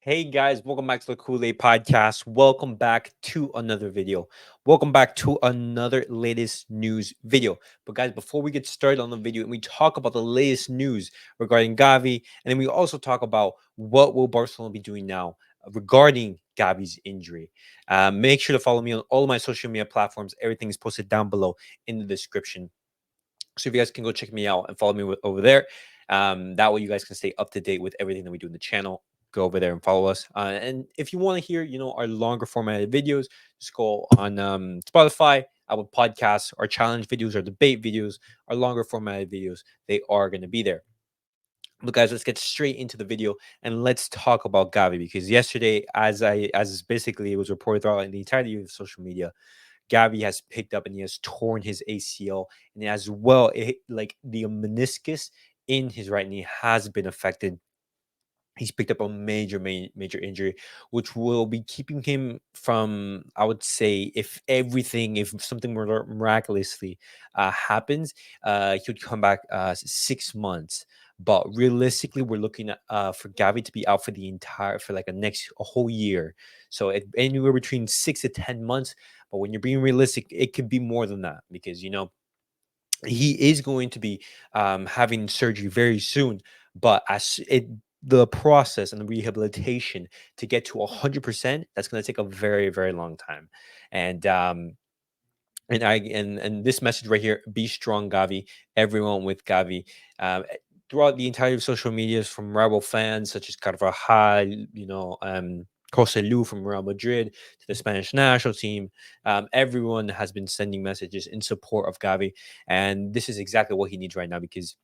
Hey guys, welcome back to the Kool-Aid Podcast. Welcome back to another video. Welcome back to another latest news video. But guys, before we get started on the video and we talk about the latest news regarding Gavi, and then we also talk about what will Barcelona be doing now regarding Gavi's injury. Make sure to follow me on all of my social media platforms. Everything is posted down below in the description. So if you guys can go check me out and follow me over there, that way you guys can stay up to date with everything that we do in the channel. Go over there and follow us. And if you want to hear, our longer formatted videos, just go on Spotify, our podcasts, our challenge videos, our debate videos, our longer formatted videos. They are going to be there. But guys, let's get straight into the video and let's talk about Gavi because yesterday, as basically it was reported throughout in the entirety of social media, Gavi has picked up and he has torn his ACL, and as well, like the meniscus in his right knee has been affected. He's picked up a major injury, which will be keeping him from, I would say, if something miraculously happens, he would come back 6 months. But realistically, we're looking at for Gavi to be out for the entire for like a whole year. So anywhere between 6 to 10 months. But when you're being realistic, it could be more than that because he is going to be having surgery very soon. But the process and the rehabilitation to get to 100%, that's going to take a very long time. And and this message right here: be strong, Gavi. Everyone with Gavi. Throughout the entire social medias, from rebel fans such as Carvajal, Joselu from Real Madrid to the Spanish national team, everyone has been sending messages in support of Gavi, and this is exactly what he needs right now because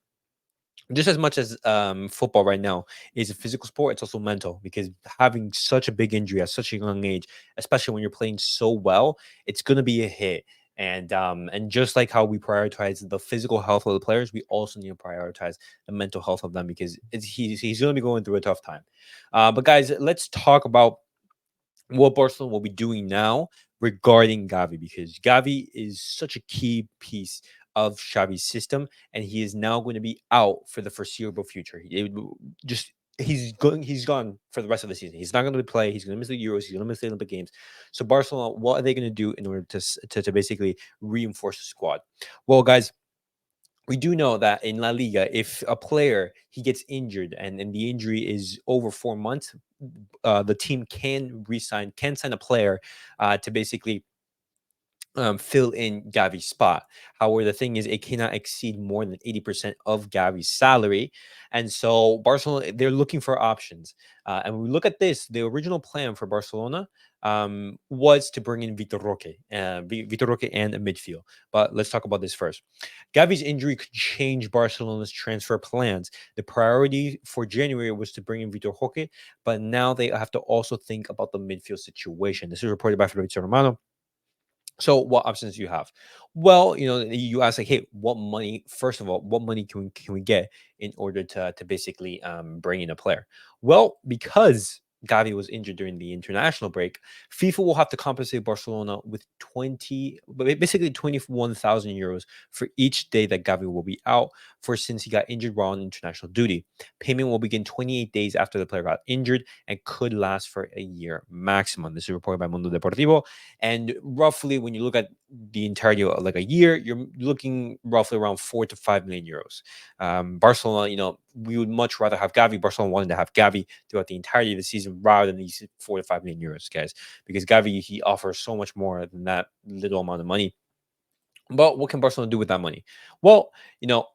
just as much as football right now is a physical sport, it's also mental because having such a big injury at such a young age, especially when you're playing so well, it's gonna be a hit. And just like how we prioritize the physical health of the players, we also need to prioritize the mental health of them because he's gonna be going through a tough time. But guys, let's talk about what Barcelona will be doing now regarding Gavi because Gavi is such a key piece of Xavi's system, and he is now going to be out for the foreseeable future. Just he's gone for the rest of the season. He's not going to play. He's going to miss the Euros. He's going to miss the Olympic Games. So Barcelona, what are they going to do in order to basically reinforce the squad? Well, guys, we do know that in La Liga, if a player he gets injured and the injury is over 4 months, the team can sign a player to basically fill in Gavi's spot. However, the thing is, it cannot exceed more than 80% of Gavi's salary. And so Barcelona, they're looking for options. And when we look at this, the original plan for Barcelona was to bring in Vitor Roque and a midfield. But let's talk about this first. Gavi's injury could change Barcelona's transfer plans. The priority for January was to bring in Vitor Roque, but now they have to also think about the midfield situation. This is reported by Fabrizio Romano. So what options do you have? Well, you ask like, hey, what money? First of all, what money can we get in order to basically bring in a player? Well, because Gavi was injured during the international break, FIFA will have to compensate Barcelona with basically 21,000 euros for each day that Gavi will be out for since he got injured while on international duty. Payment will begin 28 days after the player got injured and could last for a year maximum. This is reported by Mundo Deportivo. And roughly, when you look at the entirety of like a year, you're looking roughly around 4 to 5 million euros. Barcelona, we would much rather have Gavi. Barcelona wanted to have Gavi throughout the entirety of the season rather than these 4 to 5 million euros, guys, because Gavi he offers so much more than that little amount of money. But what can Barcelona do with that money? Well,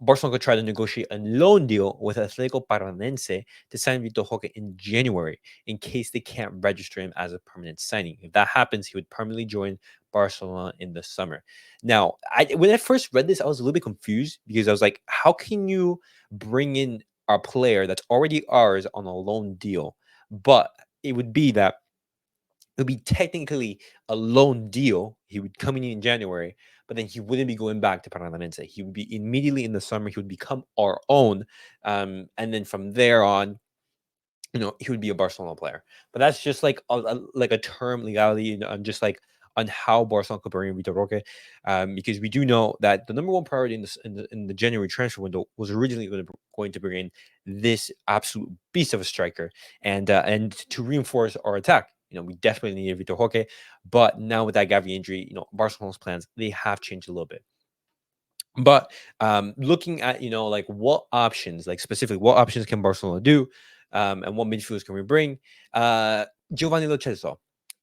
Barcelona could try to negotiate a loan deal with Atletico Paranaense to sign Vitor Roque in January in case they can't register him as a permanent signing. If that happens, he would permanently join Barcelona in the summer. Now, when I first read this, I was a little bit confused because I was like, how can you bring in a player that's already ours on a loan deal? But it would be that it would be technically a loan deal. He would come in January, but then he wouldn't be going back to Paranaense. He would be immediately in the summer. He would become our own, and then from there on, he would be a Barcelona player. But that's just like a term legality, and just like on how Barcelona could bring Vitor Roque, because we do know that the number one priority in the January transfer window was originally going to bring in this absolute beast of a striker, and to reinforce our attack. We definitely needed Vitor Roque, but now with that Gavi injury, Barcelona's plans, they have changed a little bit. But looking at like what options, like specifically what options can Barcelona do, and what midfielders can we bring? Uh, Giovanni Lo Celso,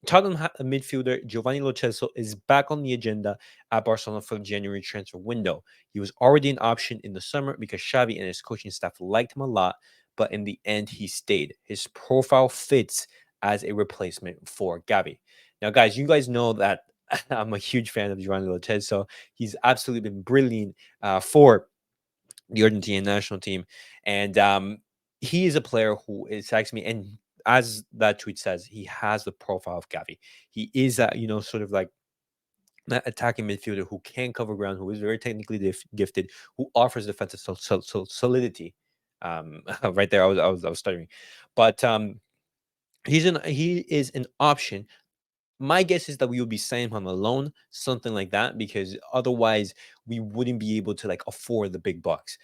Tottenham midfielder Giovanni Lo Celso is back on the agenda at Barcelona for the January transfer window. He was already an option in the summer because Xavi and his coaching staff liked him a lot, but in the end he stayed. His profile fits as a replacement for Gavi. Now, guys, you guys know that I'm a huge fan of Giovanni Lo Celso. He's absolutely been brilliant for the Argentine national team, and he is a player who excites me. And as that tweet says, he has the profile of Gavi. He is that sort of like that attacking midfielder who can cover ground, who is very technically gifted, who offers defensive solidity. Right there, I was stuttering, but he is an option. My guess is that we would be signing him alone, something like that, because otherwise we wouldn't be able to like afford the big bucks.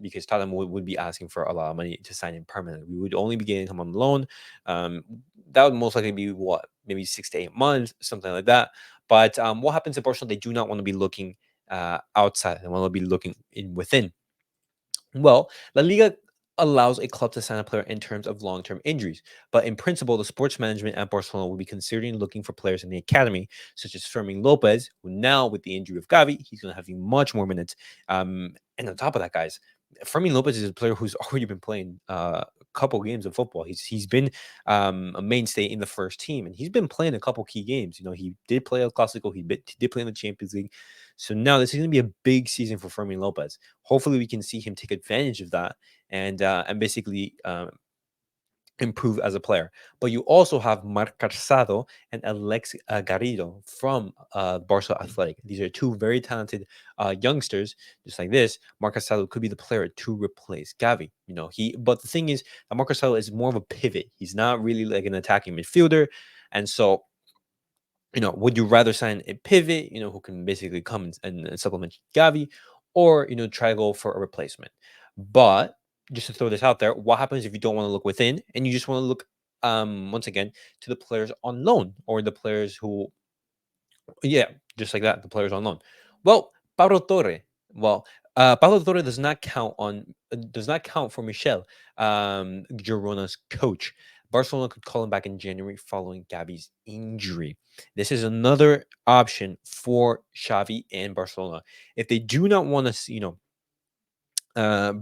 Because Tottenham would be asking for a lot of money to sign him permanently. We would only be getting him on loan. That would most likely be what, maybe 6 to 8 months, something like that. But what happens at Barcelona? They do not want to be looking outside. They want to be looking in within. Well, La Liga allows a club to sign a player in terms of long-term injuries, but in principle, the sports management at Barcelona will be considering looking for players in the academy, such as Fermin Lopez, who now with the injury of Gavi, he's going to have much more minutes. And on top of that, guys, Fermin Lopez is a player who's already been playing a couple games of football. He's been a mainstay in the first team, and he's been playing a couple key games. He did play El Clasico, he did play in the Champions League. So now this is going to be a big season for Fermin Lopez. Hopefully, we can see him take advantage of that and basically improve as a player. But you also have Marc Calzado and Alex Garrido from Barca Athletic. These are two very talented youngsters. Just like this, Marc Calzado could be the player to replace Gavi. But the thing is, Marc Calzado is more of a pivot. He's not really like an attacking midfielder, and so would you rather sign a pivot, who can basically come and supplement Gavi, or, try to go for a replacement? But just to throw this out there, what happens if you don't want to look within and you just want to look, once again, to the players on loan or the players who, yeah, just like that, the players on loan? Well, Pablo Torre. Well, Pablo Torre does not count for Michel, Girona's coach. Barcelona could call him back in January following Gavi's injury. This is another option for Xavi and Barcelona. If they do not want to,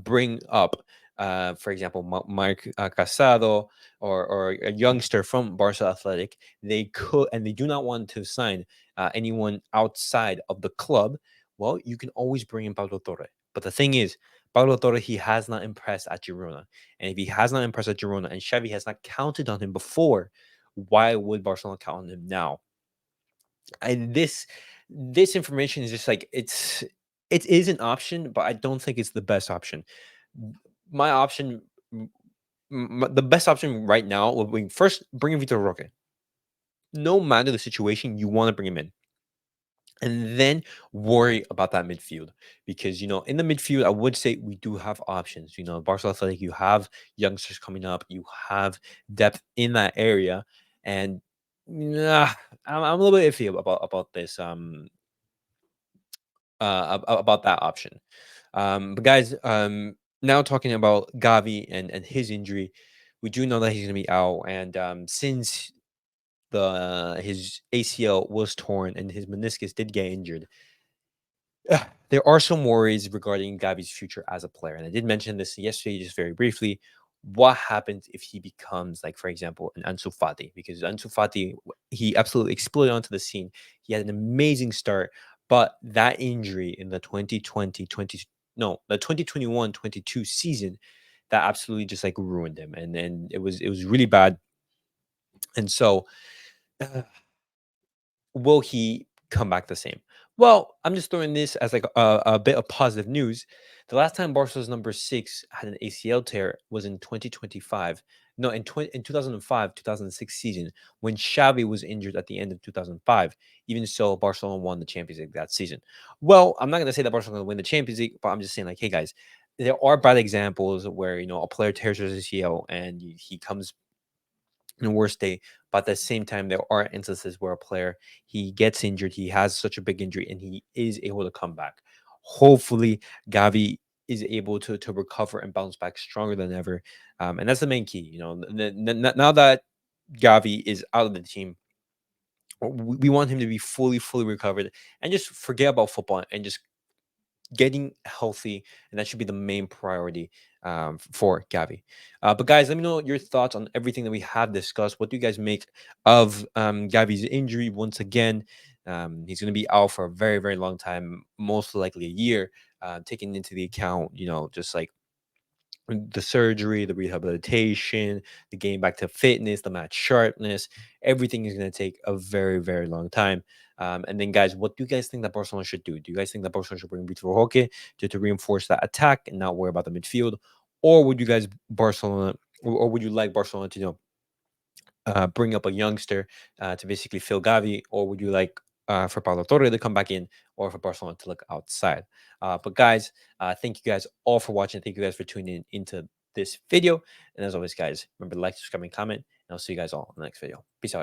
bring up, for example, Mark Casado or a youngster from Barca Athletic, they could, and they do not want to sign anyone outside of the club. Well, you can always bring in Pablo Torre. But the thing is, Pablo Torre, he has not impressed at Girona. And if he has not impressed at Girona and Xavi has not counted on him before, why would Barcelona count on him now? And this information is just like it is an option, but I don't think it's the best option. My option, the best option right now will be first bring in Vitor Roque. No matter the situation, you want to bring him in, and then worry about that midfield because in the midfield, I would say we do have options. Barcelona Athletic, you have youngsters coming up, you have depth in that area, and I'm a little bit iffy about this. About that option. But guys, now talking about Gavi and his injury, we do know that he's going to be out, and since the his ACL was torn and his meniscus did get injured, there are some worries regarding Gavi's future as a player. And I did mention this yesterday, just very briefly. What happens if he becomes, like, for example, an Ansu Fati? Because Ansu Fati, he absolutely exploded onto the scene. He had an amazing start, but that injury in the 2021-22 season, that absolutely just like ruined him. And it was really bad. And so will he come back the same? Well, I'm just throwing this as like a bit of positive news. The last time Barcelona's number 6 had an ACL tear was in 2025 No, in 2005, 2006 season, when Xavi was injured at the end of 2005. Even so, Barcelona won the Champions League that season. Well, I'm not going to say that Barcelona will win the Champions League, but I'm just saying, like, hey guys, there are bad examples where a player tears his ACL and he comes in a worse day. But at the same time, there are instances where a player, he gets injured, he has such a big injury, and he is able to come back. Hopefully, Gavi is able to recover and bounce back stronger than ever, and that's the main key. Now that Gavi is out of the team, we want him to be fully recovered and just forget about football and just getting healthy, and that should be the main priority for Gavi. But guys, let me know your thoughts on everything that we have discussed. What do you guys make of Gavi's injury once again? He's going to be out for a very long time, most likely a year, taking into the account, just like the surgery, the rehabilitation, the getting back to fitness, the match sharpness, everything is going to take a very long time. And then, guys, what do you guys think that Barcelona should do? Do you guys think that Barcelona should bring Vitor Roque to reinforce that attack and not worry about the midfield? Or would you guys, Barcelona, or would you like Barcelona to, bring up a youngster to basically fill Gavi, or would you like for Paulo Torre to come back in, or for Barcelona to look outside? But guys, thank you guys all for watching. Thank you guys for tuning in into this video. And as always, guys, remember to like, subscribe, and comment. And I'll see you guys all in the next video. Peace out.